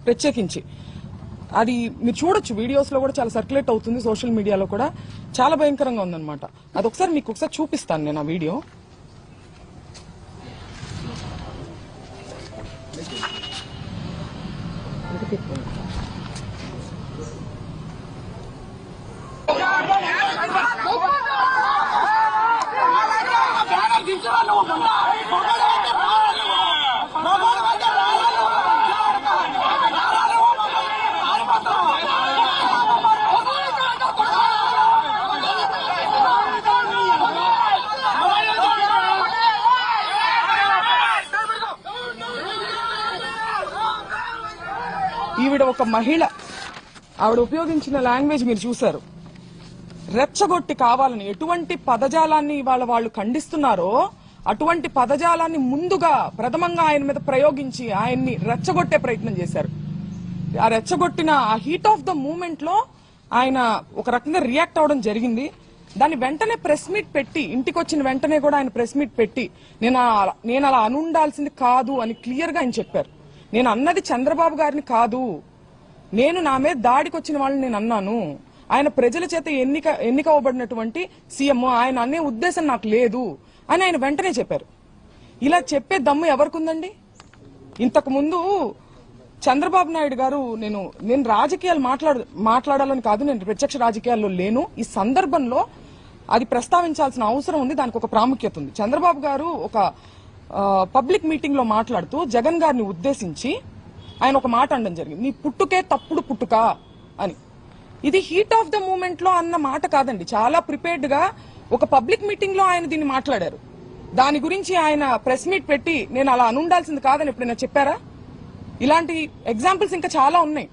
ప్రత్యేకించి అది మీరు చూడొచ్చు, వీడియోస్ లో కూడా చాలా సర్క్యులేట్ అవుతుంది, సోషల్ మీడియాలో కూడా చాలా భయంకరంగా ఉందన్నమాట. అది ఒకసారి మీకు ఒకసారి చూపిస్తాను నేను ఆ వీడియో. ఈవిడ ఒక మహిళ, ఆవిడ ఉపయోగించిన లాంగ్వేజ్ మీరు చూశారు. రెచ్చగొట్టి కావాలని ఎటువంటి పదజాలాన్ని ఇవాళ వాళ్ళు ఖండిస్తున్నారో అటువంటి పదజాలాన్ని ముందుగా ప్రథమంగా ఆయన మీద ప్రయోగించి ఆయన్ని రెచ్చగొట్టే ప్రయత్నం చేశారు. ఆ రెచ్చగొట్టిన ఆ హీట్ ఆఫ్ ద మూమెంట్ లో ఆయన ఒక రకంగా రియాక్ట్ అవడం జరిగింది. దాన్ని వెంటనే ప్రెస్ మీట్ పెట్టి, ఇంటికి వచ్చిన వెంటనే కూడా ఆయన ప్రెస్ మీట్ పెట్టి నేను అలా అనుండాల్సింది కాదు అని క్లియర్ గా ఆయన చెప్పారు. నేను అన్నది చంద్రబాబు గారిని కాదు, నేను నా మీద దాడికి వచ్చిన వాళ్ళని నేను అన్నాను. ఆయన ప్రజల చేత ఎన్నిక అవ్వబడినటువంటి సీఎం, ఆయన అనే ఉద్దేశం నాకు లేదు అని ఆయన వెంటనే చెప్పారు. ఇలా చెప్పే దమ్ము ఎవరికుందండి? ఇంతకు ముందు చంద్రబాబు నాయుడు గారు, నేను రాజకీయాలు మాట్లాడాలని కాదు, నేను ప్రత్యక్ష రాజకీయాల్లో లేను, ఈ సందర్భంలో అది ప్రస్తావించాల్సిన అవసరం ఉంది, దానికి ఒక ప్రాముఖ్యత ఉంది. చంద్రబాబు గారు ఒక పబ్లిక్ మీటింగ్ లో మాట్లాడుతూ జగన్ గారిని ఉద్దేశించి ఆయన ఒక మాట అనడం జరిగింది, నీ పుట్టుకే తప్పుడు పుట్టుక అని. ఇది హీట్ ఆఫ్ ద మూమెంట్ లో అన్న మాట కాదండి, చాలా ప్రిపేర్డ్ గా ఒక పబ్లిక్ మీటింగ్ లో ఆయన దీన్ని మాట్లాడారు. దాని గురించి ఆయన ప్రెస్ మీట్ పెట్టి నేను అలా అనుండాల్సింది కాదని ఎప్పుడైనా చెప్పారా? ఇలాంటి ఎగ్జాంపుల్స్ ఇంకా చాలా ఉన్నాయి.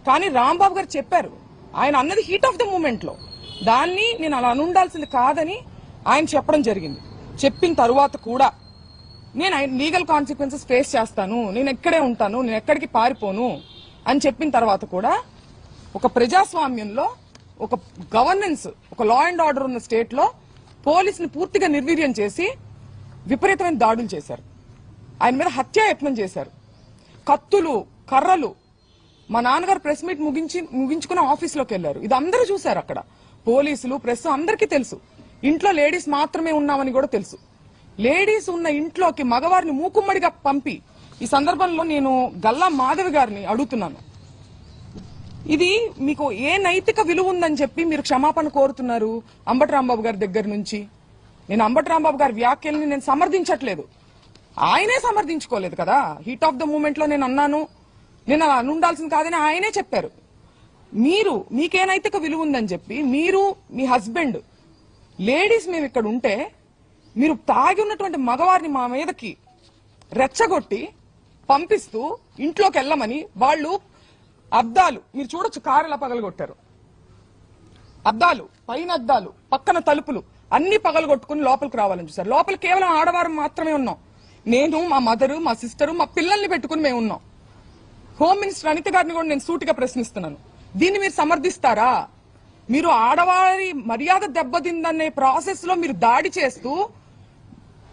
కానీ రాంబాబు గారు చెప్పారు, ఆయన అన్నది హీట్ ఆఫ్ ద మూమెంట్ లో, దాన్ని నేను అలా అనుండాల్సింది కాదని ఆయన చెప్పడం జరిగింది. చెప్పిన తరువాత కూడా నేను లీగల్ కాన్సిక్వెన్సెస్ ఫేస్ చేస్తాను, నేను ఎక్కడే ఉంటాను, నేను ఎక్కడికి పారిపోను అని చెప్పిన తర్వాత కూడా ఒక ప్రజాస్వామ్యంలో, ఒక గవర్నెన్స్, ఒక లా అండ్ ఆర్డర్ ఉన్న స్టేట్ లో పోలీసుని పూర్తిగా నిర్వీర్యం చేసి విపరీతమైన దాడులు చేశారు. ఆయన మీద హత్యాయత్నం చేశారు. కత్తులు, కర్రలు. మా నాన్నగారు ప్రెస్ మీట్ ముగించుకుని ఆఫీస్లోకి వెళ్లారు. ఇది అందరూ చూశారు అక్కడ, పోలీసులు, ప్రెస్ అందరికీ తెలుసు. ఇంట్లో లేడీస్ మాత్రమే ఉన్నామని కూడా తెలుసు. లేడీస్ ఉన్న ఇంట్లోకి మగవారిని మూకుమ్మడిగా పంపి, ఈ సందర్భంలో నేను గల్లా మాధవి గారిని అడుగుతున్నాను, ఇది మీకు ఏ నైతిక విలువ ఉందని చెప్పి మీరు క్షమాపణ కోరుతున్నారు అంబటి రాంబాబు గారి దగ్గర నుంచి? నేను అంబటి రాంబాబు గారి వ్యాఖ్యల్ని నేను సమర్థించట్లేదు, ఆయనే సమర్థించుకోలేదు కదా. హీట్ ఆఫ్ ద మూమెంట్ లో నేను అన్నాను, నేను అలా అనుండాల్సింది కాదని ఆయనే చెప్పారు. మీకే నైతిక విలువ ఉందని చెప్పి మీరు, మీ హస్బెండ్, లేడీస్ మేము ఇక్కడ ఉంటే మీరు తాగి ఉన్నటువంటి మగవారిని మా మీదకి రెచ్చగొట్టి పంపిస్తూ ఇంట్లోకి వెళ్ళమని వాళ్ళు అద్దాలు మీరు చూడొచ్చు, కారు ఎలా పగలగొట్టారు, అద్దాలు, పైన అద్దాలు, పక్కన తలుపులు అన్ని పగలగొట్టుకుని లోపలికి రావాలని చూసారు. లోపల కేవలం ఆడవారు మాత్రమే ఉన్నాం. నేను, మా మదరు, మా సిస్టరు, మా పిల్లల్ని పెట్టుకుని మేము ఉన్నాం. హోమ్ మినిస్టర్ అనిత గారిని కూడా నేను సూటిగా ప్రశ్నిస్తున్నాను, దీన్ని మీరు సమర్థిస్తారా? మీరు ఆడవారి మర్యాద దెబ్బతిందనే ప్రాసెస్ లో మీరు దాడి చేస్తూ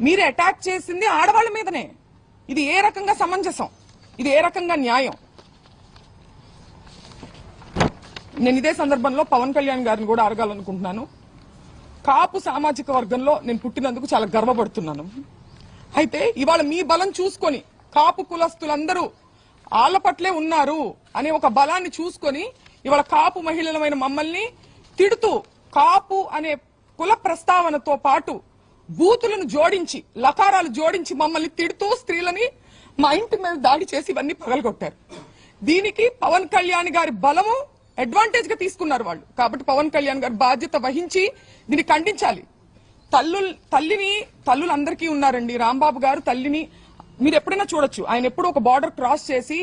మీరు అటాక్ చేసింది ఆడవాళ్ల మీదనే. ఇది ఏ రకంగా సమంజసం? ఇది ఏ రకంగా న్యాయం? నేను ఇదే సందర్భంలో పవన్ కళ్యాణ్ గారిని కూడా అడగాలనుకుంటున్నాను. కాపు సామాజిక వర్గంలో నేను పుట్టినందుకు చాలా గర్వపడుతున్నాను. అయితే ఇవాళ మీ బలం చూసుకొని కాపు కులస్తులందరూ ఆళ్ల పట్లే ఉన్నారు అనే ఒక బలాన్ని చూసుకొని ఇవాళ కాపు మహిళలమైన మమ్మల్ని తిడుతూ, కాపు అనే కుల ప్రస్తావనతో పాటు బూతులను జోడించి, లకారాలు జోడించి మమ్మల్ని తిడుతూ స్త్రీలని మా ఇంటి మీద దాడి చేసి ఇవన్నీ పగలగొట్టారు. దీనికి పవన్ కళ్యాణ్ గారి బలము అడ్వాంటేజ్ గా తీసుకున్నారు వాళ్ళు. కాబట్టి పవన్ కళ్యాణ్ గారు బాధ్యత వహించి దీన్ని ఖండించాలి. తల్లులందరికీ ఉన్నారండి. రాంబాబు గారు తల్లిని మీరు ఎప్పుడైనా చూడొచ్చు, ఆయన ఎప్పుడు ఒక బార్డర్ క్రాస్ చేసి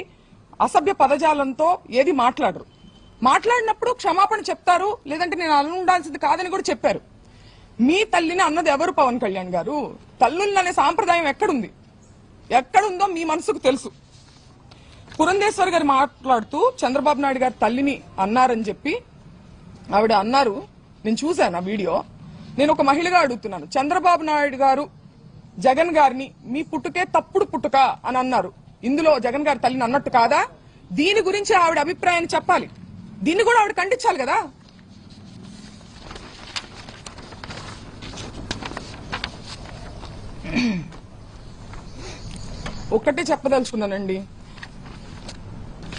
అసభ్య పదజాలంతో ఏది మాట్లాడరు. మాట్లాడినప్పుడు క్షమాపణ చెప్తారు, లేదంటే నేను అలా ఉండాల్సింది కాదని కూడా చెప్పారు. మీ తల్లిని అన్నది ఎవరు? పవన్ కళ్యాణ్ గారు. తల్లులనే సాంప్రదాయం ఎక్కడుందో మీ మనసుకు తెలుసు. పురంధేశ్వరి గారు మాట్లాడుతూ చంద్రబాబు నాయుడు గారు తల్లిని అన్నారని చెప్పి ఆవిడ అన్నారు. నేను చూశాను ఆ వీడియో. నేను ఒక మహిళగా అడుగుతున్నాను, చంద్రబాబు నాయుడు గారు జగన్ గారిని మీ పుట్టుకే తప్పుడు పుట్టుక అని అన్నారు. ఇందులో జగన్ గారి తల్లిని అన్నట్టు కాదా? దీని గురించి ఆవిడ అభిప్రాయాన్ని చెప్పాలి. దీన్ని కూడా ఆవిడ ఖండించాలి కదా. ఒక్కటే చెప్పదలుచుకున్నానండి,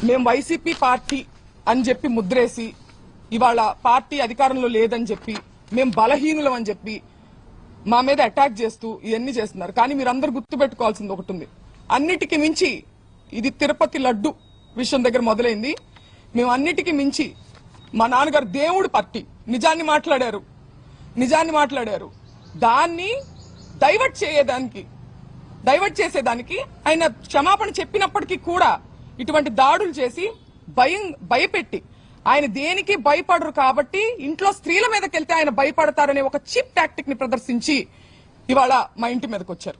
మేము వైసీపీ పార్టీ అని చెప్పి ముద్రేసి ఇవాళ పార్టీ అధికారంలో లేదని చెప్పి మేము బలహీనులం అని చెప్పి మా మీద అటాక్ చేస్తూ ఇవన్నీ చేస్తున్నారు. కానీ మీరందరూ గుర్తుపెట్టుకోవాల్సింది ఒకటి ఉంది, అన్నిటికీ మించి ఇది తిరుపతి లడ్డు విషయం దగ్గర మొదలైంది. మేము అన్నిటికీ మించి మా నాన్నగారు దేవుడు పార్టీ నిజాన్ని మాట్లాడారు. దాన్ని డైవర్ట్ చేసేదానికి ఆయన క్షమాపణ చెప్పినప్పటికీ కూడా ఇటువంటి దాడులు చేసి భయపెట్టి ఆయన దేనికి భయపడరు కాబట్టి ఇంట్లో స్త్రీల మీదకి వెళ్తే ఆయన భయపడతారనే ఒక చీప్ టాక్టిక్ ని ప్రదర్శించి ఇవాళ మా ఇంటి మీదకి వచ్చారు.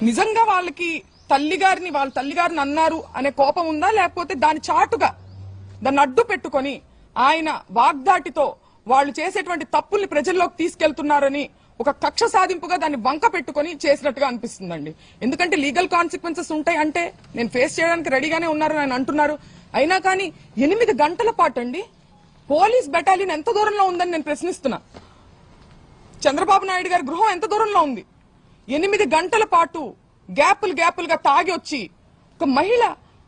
నిజంగా వాళ్ళకి వాళ్ళ తల్లిగారిని అన్నారు అనే కోపం ఉందా, లేకపోతే దాని చాటుగా దాన్ని అడ్డు పెట్టుకొని ఆయన వాగ్దాటితో వాళ్ళు చేసేటువంటి తప్పుల్ని ప్రజల్లోకి తీసుకెళ్తున్నారని ఒక కక్ష సాధింపుగా దాన్ని వంక పెట్టుకుని చేసినట్టుగా అనిపిస్తుందండి. ఎందుకంటే లీగల్ కాన్సిక్వెన్సెస్ ఉంటాయి అంటే నేను ఫేస్ చేయడానికి రెడీగానే ఉన్నారని ఆయన అంటున్నారు. అయినా కానీ 8 గంటల పాటు అండి పోలీస్ బెటాలియన్ ఎంత దూరంలో ఉందని నేను ప్రశ్నిస్తున్నా. చంద్రబాబు నాయుడు గారి గృహం ఎంత దూరంలో ఉంది? 8 గంటల పాటు గ్యాపులుగా తాగి వచ్చి ఒక మహిళ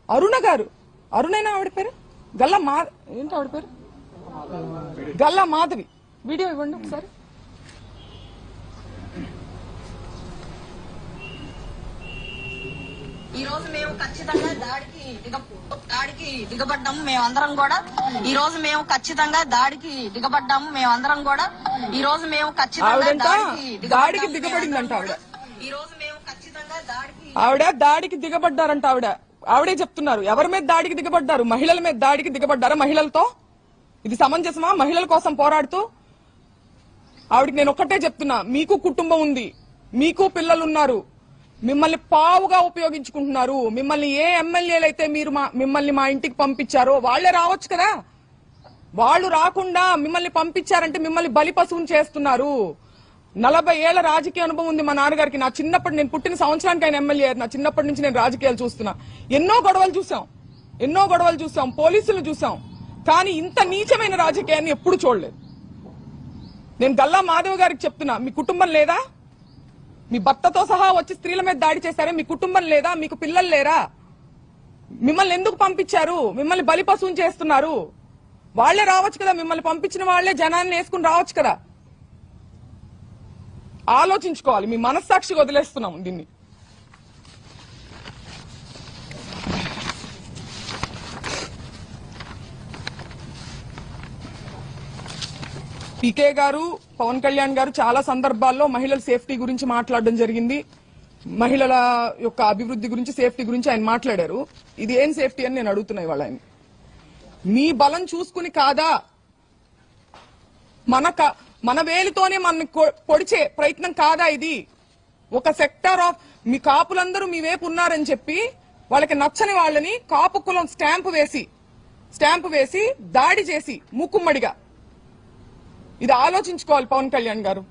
అరుణైనా ఆవిడ పేరు గల్లా మాధవి వీడియో ఇవ్వండి ఒకసారి. ఈ రోజు మేము ఖచ్చితంగా దాడికి దిగబడ్డాము. మేమందరం కూడా ఈ రోజు మేము ఖచ్చితంగా దాడికి దిగబడ్డాము. మేమందరం కూడా ఈ రోజు మేము ఖచ్చితంగా దాడికి దిగబడిందంట ఆవిడ. ఈ రోజు మేము ఖచ్చితంగా దాడికి దిగబడ్డారంట ఆవిడే చెప్తున్నారు. ఎవరి మీద దాడికి దిగబడ్డారు? మహిళల మీద దాడికి దిగబడ్డారా? మహిళలతో ఇది సమంజసమా? మహిళల కోసం పోరాడుతూ ఆవిడకి నేను ఒక్కటే చెప్తున్నా, మీకు కుటుంబం ఉంది, మీకు పిల్లలున్నారు, మిమ్మల్ని పావుగా ఉపయోగించుకుంటున్నారు. మిమ్మల్ని ఏ ఎమ్మెల్యేలు అయితే మిమ్మల్ని మా ఇంటికి పంపించారో వాళ్లే రావచ్చు కదా. వాళ్ళు రాకుండా మిమ్మల్ని పంపించారంటే మిమ్మల్ని బలి పశువుని చేస్తున్నారు. 40 ఏళ్ల రాజకీయ అనుభవం ఉంది మా నాన్నగారికి. నా చిన్నప్పటి నేను పుట్టిన సంవత్సరానికి ఆయన ఎమ్మెల్యే. నా చిన్నప్పటి నుంచి నేను రాజకీయాలు చూస్తున్నా. ఎన్నో గొడవలు చూసాం, పోలీసులు చూసాం. కానీ ఇంత నీచమైన రాజకీయాన్ని ఎప్పుడు చూడలేదు. నేను గల్లా మాధవ్ గారికి చెప్తున్నా, మీ కుటుంబం లేదా? మీ భర్తతో సహా వచ్చి స్త్రీల మీద దాడి చేశారే, మీ కుటుంబం లేదా? మీకు పిల్లలు లేరా? మిమ్మల్ని ఎందుకు పంపించారు? మిమ్మల్ని బలి పశువుని చేస్తున్నారు. వాళ్లే రావచ్చు కదా, మిమ్మల్ని పంపించిన వాళ్లే జనాన్ని వేసుకుని రావచ్చు కదా. ఆలోచించుకోవాలి. మీ మనస్సాక్షిగా వదిలేస్తున్నాం దీన్ని. పీకే గారు, పవన్ కళ్యాణ్ గారు చాలా సందర్భాల్లో మహిళల సేఫ్టీ గురించి మాట్లాడడం జరిగింది. మహిళల యొక్క అభివృద్ధి గురించి, సేఫ్టీ గురించి ఆయన మాట్లాడారు. ఇది ఏం సేఫ్టీ అని నేను అడుగుతున్నా ఇవాళ ఆయన. మీ బలం చూసుకుని కాదా, మన వేలితోనే మనని పొడిచే ప్రయత్నం కాదా ఇది? ఒక సెక్టార్ ఆఫ్ మీ కాపులందరూ మీ వైపు ఉన్నారని చెప్పి వాళ్ళకి నచ్చని వాళ్ళని కాపు కులం స్టాంపు వేసి దాడి చేసి మూకుమ్మడిగా. ఇది ఆలోచించుకోవాలి పవన్ కళ్యాణ్ గారు.